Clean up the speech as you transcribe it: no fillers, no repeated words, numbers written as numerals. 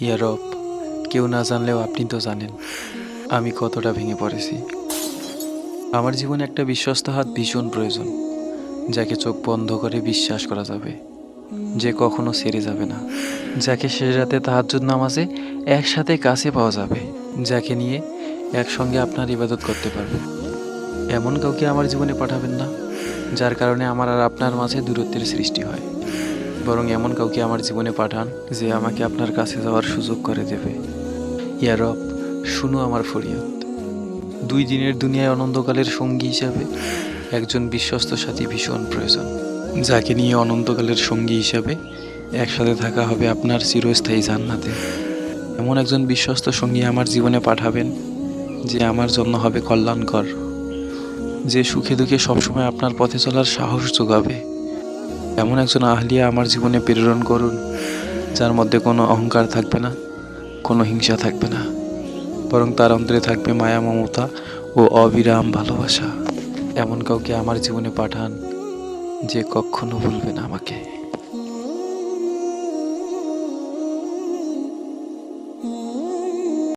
ইয়া রব, কেউ না জানলেও আপনি তো জানেন আমি কতটা ভেঙে পড়েছি। আমার জীবনে একটা বিশ্বস্ত হাত ভীষণ প্রয়োজন, যাকে চোখ বন্ধ করে বিশ্বাস করা যাবে, যে কখনো ছেড়ে যাবে না, যাকে শেষ রাতে তাহাজ্জুদ নামাজে একসাথে কাছে পাওয়া যাবে, যাকে নিয়ে একসঙ্গে আপনার ইবাদত করতে পারবে। এমন কাউকে আমার জীবনে পাঠাবেন না যার কারণে আমার আর আপনার মাঝে দূরত্বের সৃষ্টি হয়, বরং এমন কাউকে আমার জীবনে পাঠান যে আমাকে আপনার কাছে যাওয়ার সুযোগ করে দেবে। ইয়া রব, শুনো আমার ফরিয়াদ। 2 দিনের দুনিয়ায় অনন্তকালের সঙ্গী হিসাবে একজন বিশ্বস্ত সাথী ভীষণ প্রয়োজন, যাকে নিয়ে অনন্তকালের সঙ্গী হিসাবে একসাথে থাকা হবে আপনার চিরস্থায়ী জান্নাতে। এমন একজন বিশ্বস্ত সঙ্গী আমার জীবনে পাঠাবেন যে আমার জন্য হবে কল্যাণকর, যে সুখে দুঃখে সবসময় আপনার পথে চলার সাহস যোগাবে। এমন একজন আহলিয়া আমার জীবনে প্রেরণ করুন, যার মধ্যে কোনো অহংকার থাকবে না, কোনো হিংসা থাকবে না, বরং তার অন্তরে থাকবে মায়া, মমতা ও অবিরাম ভালোবাসা। এমন কাউকে আমার জীবনে পাঠান যে কখনো ভুলবে না আমাকে।